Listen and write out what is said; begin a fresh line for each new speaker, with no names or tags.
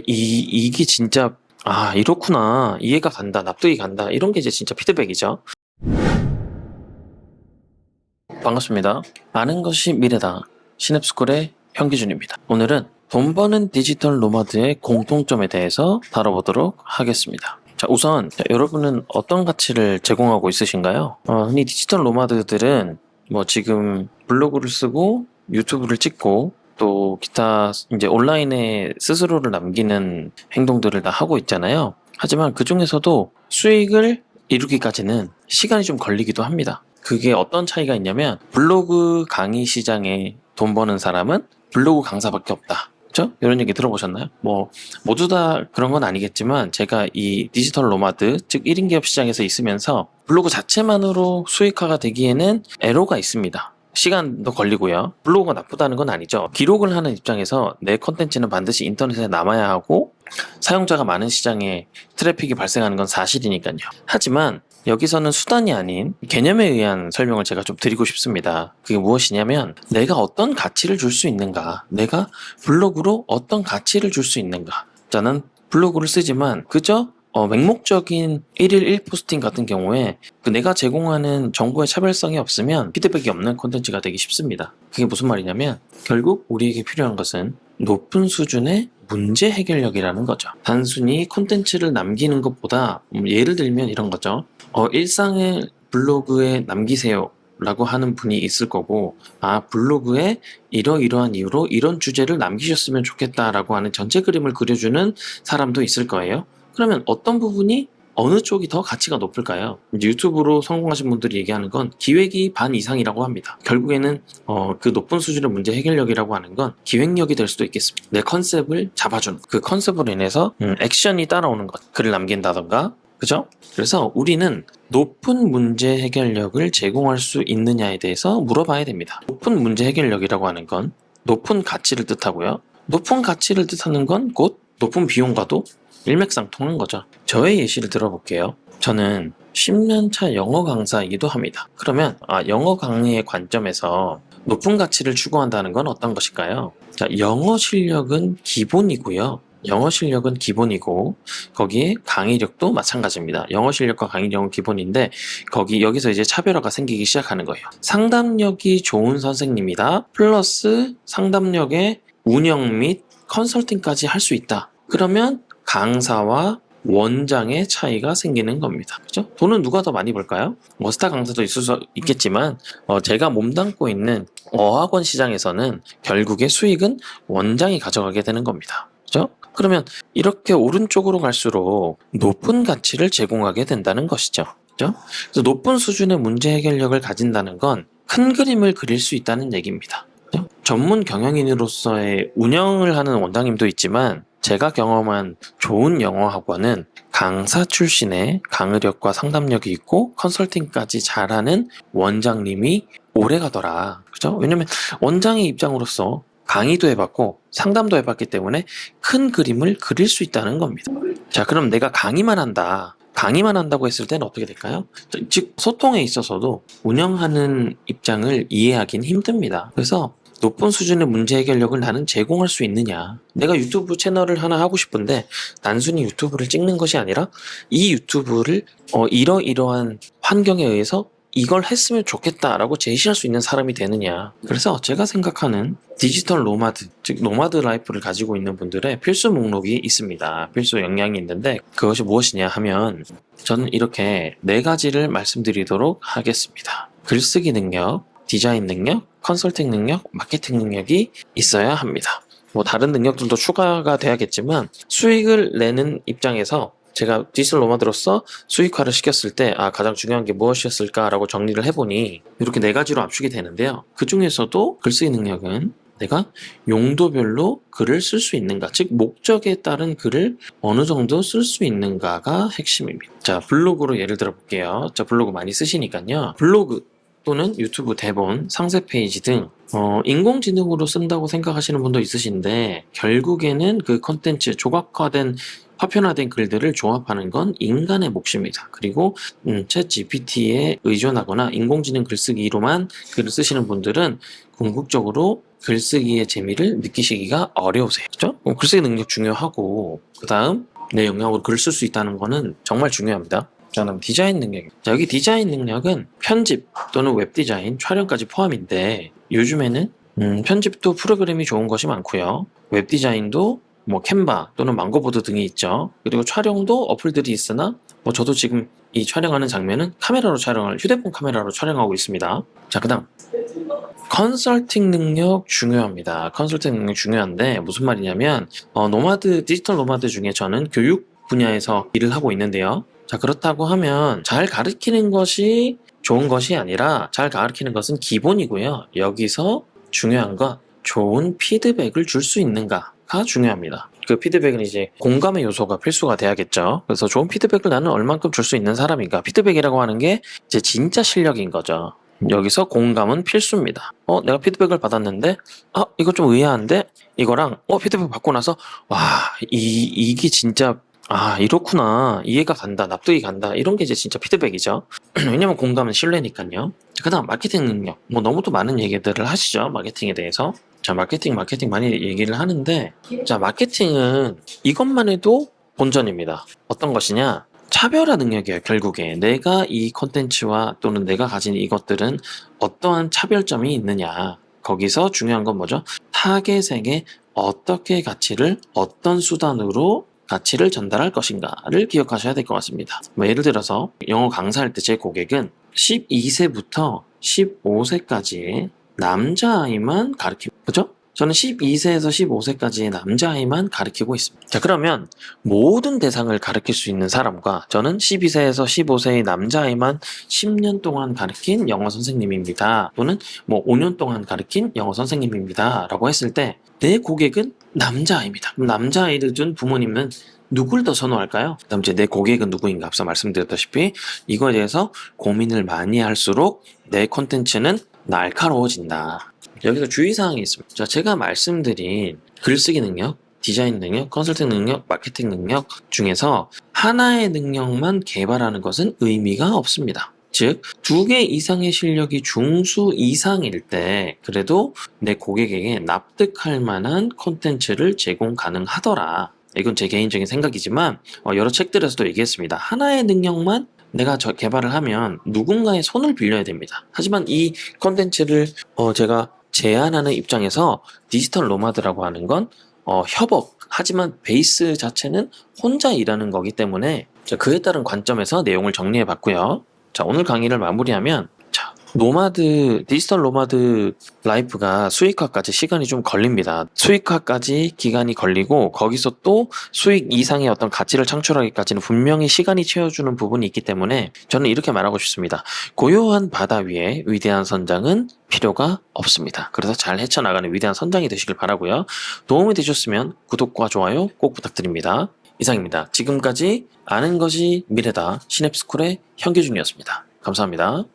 이게 진짜, 이렇구나. 이해가 간다. 납득이 간다. 이런 게 이제 진짜 피드백이죠. 반갑습니다. 아는 것이 미래다. 신입스쿨의 현기준입니다. 오늘은 돈 버는 디지털 노마드의 공통점에 대해서 다뤄보도록 하겠습니다. 자, 우선 여러분은 어떤 가치를 제공하고 있으신가요? 흔히 디지털 노마드들은 지금 블로그를 쓰고 유튜브를 찍고 또 기타 이제 온라인에 스스로를 남기는 행동들을 다 하고 있잖아요. 하지만 그 중에서도 수익을 이루기까지는 시간이 좀 걸리기도 합니다. 그게 어떤 차이가 있냐면 블로그 강의 시장에 돈 버는 사람은 블로그 강사밖에 없다. 그렇죠? 이런 얘기 들어보셨나요? 모두 다 그런 건 아니겠지만 제가 이 디지털 노마드, 즉 1인 기업 시장에서 있으면서 블로그 자체만으로 수익화가 되기에는 애로가 있습니다. 시간도 걸리고요. 블로그가 나쁘다는 건 아니죠. 기록을 하는 입장에서 내 컨텐츠는 반드시 인터넷에 남아야 하고 사용자가 많은 시장에 트래픽이 발생하는 건 사실이니까요. 하지만 여기서는 수단이 아닌 개념에 의한 설명을 제가 좀 드리고 싶습니다. 그게 무엇이냐면 내가 어떤 가치를 줄 수 있는가, 내가 블로그로 어떤 가치를 줄 수 있는가. 저는 블로그를 쓰지만 그저 맹목적인 1일 1포스팅 같은 경우에 내가 제공하는 정보의 차별성이 없으면 피드백이 없는 콘텐츠가 되기 쉽습니다. 그게 무슨 말이냐면 결국 우리에게 필요한 것은 높은 수준의 문제 해결력이라는 거죠. 단순히 콘텐츠를 남기는 것보다 예를 들면 이런 거죠. 일상을 블로그에 남기세요 라고 하는 분이 있을 거고 블로그에 이러이러한 이유로 이런 주제를 남기셨으면 좋겠다라고 하는 전체 그림을 그려주는 사람도 있을 거예요. 그러면 어떤 부분이 어느 쪽이 더 가치가 높을까요? 이제 유튜브로 성공하신 분들이 얘기하는 건 기획이 반 이상이라고 합니다. 결국에는 그 높은 수준의 문제 해결력이라고 하는 건 기획력이 될 수도 있겠습니다. 내 컨셉을 잡아주는 그 컨셉으로 인해서 액션이 따라오는 것, 글을 남긴다던가, 그죠? 그래서 우리는 높은 문제 해결력을 제공할 수 있느냐에 대해서 물어봐야 됩니다. 높은 문제 해결력이라고 하는 건 높은 가치를 뜻하고요. 높은 가치를 뜻하는 건 곧 높은 비용과도 일맥상통한 거죠. 저의 예시를 들어볼게요. 저는 10년차 영어 강사이기도 합니다. 그러면 영어 강의의 관점에서 높은 가치를 추구한다는 건 어떤 것일까요? 자, 영어 실력은 기본이고요. 영어 실력은 기본이고 거기에 강의력도 마찬가지입니다. 영어 실력과 강의력은 기본인데 여기서 이제 차별화가 생기기 시작하는 거예요. 상담력이 좋은 선생님이다. 플러스 상담력의 운영 및 컨설팅까지 할 수 있다. 그러면 강사와 원장의 차이가 생기는 겁니다. 그죠? 돈은 누가 더 많이 벌까요? 스타 강사도 있을 수 있겠지만 제가 몸담고 있는 어학원 시장에서는 결국에 수익은 원장이 가져가게 되는 겁니다. 그죠? 그러면 이렇게 오른쪽으로 갈수록 높은 가치를 제공하게 된다는 것이죠. 그죠? 그래서 높은 수준의 문제 해결력을 가진다는 건 큰 그림을 그릴 수 있다는 얘기입니다. 그죠? 전문 경영인으로서의 운영을 하는 원장님도 있지만 제가 경험한 좋은 영어 학원은 강사 출신의 강의력과 상담력이 있고 컨설팅까지 잘하는 원장님이 오래 가더라. 그죠? 왜냐면 원장의 입장으로서 강의도 해봤고 상담도 해봤기 때문에 큰 그림을 그릴 수 있다는 겁니다. 자, 그럼 내가 강의만 한다고 했을 때는 어떻게 될까요? 즉 소통에 있어서도 운영하는 입장을 이해하긴 힘듭니다. 그래서 높은 수준의 문제 해결력을 나는 제공할 수 있느냐. 내가 유튜브 채널을 하나 하고 싶은데 단순히 유튜브를 찍는 것이 아니라 이 유튜브를 이러이러한 환경에 의해서 이걸 했으면 좋겠다라고 제시할 수 있는 사람이 되느냐. 그래서 제가 생각하는 디지털 노마드, 즉 노마드 라이프를 가지고 있는 분들의 필수 목록이 있습니다. 필수 역량이 있는데 그것이 무엇이냐 하면 저는 이렇게 4가지를 말씀드리도록 하겠습니다. 글쓰기 능력, 디자인 능력, 컨설팅 능력, 마케팅 능력이 있어야 합니다. 다른 능력들도 추가가 돼야겠지만 수익을 내는 입장에서 제가 디지털 노마드로서 수익화를 시켰을 때 가장 중요한 게 무엇이었을까라고 정리를 해보니 이렇게 4가지로 압축이 되는데요. 그 중에서도 글쓰기 능력은 내가 용도별로 글을 쓸 수 있는가, 즉 목적에 따른 글을 어느 정도 쓸 수 있는가가 핵심입니다. 자, 블로그로 예를 들어 볼게요. 자, 블로그 많이 쓰시니까요. 블로그 또는 유튜브 대본, 상세 페이지 등 인공지능으로 쓴다고 생각하시는 분도 있으신데 결국에는 그 컨텐츠 조각화된 파편화된 글들을 조합하는 건 인간의 몫입니다. 그리고 챗 GPT에 의존하거나 인공지능 글쓰기로만 글을 쓰시는 분들은 궁극적으로 글쓰기의 재미를 느끼시기가 어려우세요. 그죠? 글쓰기 능력 중요하고, 그 다음 내 역량으로 글을 쓸 수 있다는 거는 정말 중요합니다. 자, 그럼 디자인 능력. 자, 여기 디자인 능력은 편집 또는 웹 디자인, 촬영까지 포함인데, 요즘에는 편집도 프로그램이 좋은 것이 많고요. 웹 디자인도 뭐 캔바 또는 망고보드 등이 있죠. 그리고 촬영도 어플들이 있으나 뭐 저도 지금 이 촬영하는 장면은 휴대폰 카메라로 촬영하고 있습니다. 자, 그다음 컨설팅 능력 중요합니다. 컨설팅 능력 중요한데 무슨 말이냐면 디지털 노마드 중에 저는 교육 분야에서 일을 하고 있는데요. 자, 그렇다고 하면 잘 가르치는 것이 좋은 것이 아니라 잘 가르치는 것은 기본이고요. 여기서 중요한 건 좋은 피드백을 줄 수 있는가가 중요합니다. 그 피드백은 이제 공감의 요소가 필수가 돼야겠죠. 그래서 좋은 피드백을 나는 얼만큼 줄 수 있는 사람인가. 피드백이라고 하는 게 이제 진짜 실력인 거죠. 여기서 공감은 필수입니다. 내가 피드백을 받았는데, 이거 좀 의아한데? 이거랑, 피드백 받고 나서, 와, 이게 진짜, 이렇구나. 이해가 간다. 납득이 간다. 이런 게 이제 진짜 피드백이죠. 왜냐면 공감은 신뢰니까요. 그 다음, 마케팅 능력. 너무 또 많은 얘기들을 하시죠. 마케팅에 대해서. 자, 마케팅 많이 얘기를 하는데, 자, 마케팅은 이것만 해도 본전입니다. 어떤 것이냐? 차별화 능력이에요. 결국에 내가 이 콘텐츠와 또는 내가 가진 이것들은 어떠한 차별점이 있느냐. 거기서 중요한 건 뭐죠? 타겟에게 어떻게 어떤 수단으로 가치를 전달할 것인가를 기억하셔야 될 것 같습니다. 예를 들어서 영어 강사할 때 제 고객은 12세부터 15세까지의 남자아이만 가르치고, 그죠? 저는 12세에서 15세까지의 남자아이만 가르치고 있습니다. 자, 그러면 모든 대상을 가르칠 수 있는 사람과 저는 12세에서 15세의 남자아이만 10년 동안 가르친 영어 선생님입니다. 또는 5년 동안 가르친 영어 선생님입니다. 라고 했을 때 내 고객은 남자아이입니다. 그럼 남자아이를 둔 부모님은 누굴 더 선호할까요? 그다음 이제 내 고객은 누구인가 앞서 말씀드렸다시피 이거에 대해서 고민을 많이 할수록 내 콘텐츠는 날카로워진다. 여기서 주의사항이 있습니다. 자, 제가 말씀드린 글쓰기 능력, 디자인 능력, 컨설팅 능력, 마케팅 능력 중에서 하나의 능력만 개발하는 것은 의미가 없습니다. 즉, 2개 이상의 실력이 중수 이상일 때 그래도 내 고객에게 납득할 만한 콘텐츠를 제공 가능하더라. 이건 제 개인적인 생각이지만 여러 책들에서도 얘기했습니다. 하나의 능력만 내가 개발을 하면 누군가의 손을 빌려야 됩니다. 하지만 이 콘텐츠를 제가 제안하는 입장에서 디지털 노마드라고 하는 건 협업, 하지만 베이스 자체는 혼자 일하는 거기 때문에 그에 따른 관점에서 내용을 정리해 봤고요. 자, 오늘 강의를 마무리하면 디지털 노마드 라이프가 수익화까지 시간이 좀 걸립니다. 수익화까지 기간이 걸리고 거기서 또 수익 이상의 어떤 가치를 창출하기까지는 분명히 시간이 채워주는 부분이 있기 때문에 저는 이렇게 말하고 싶습니다. 고요한 바다 위에 위대한 선장은 필요가 없습니다. 그래서 잘 헤쳐나가는 위대한 선장이 되시길 바라고요. 도움이 되셨으면 구독과 좋아요 꼭 부탁드립니다. 이상입니다. 지금까지 아는 것이 미래다 시냅스쿨의 현규준이었습니다. 감사합니다.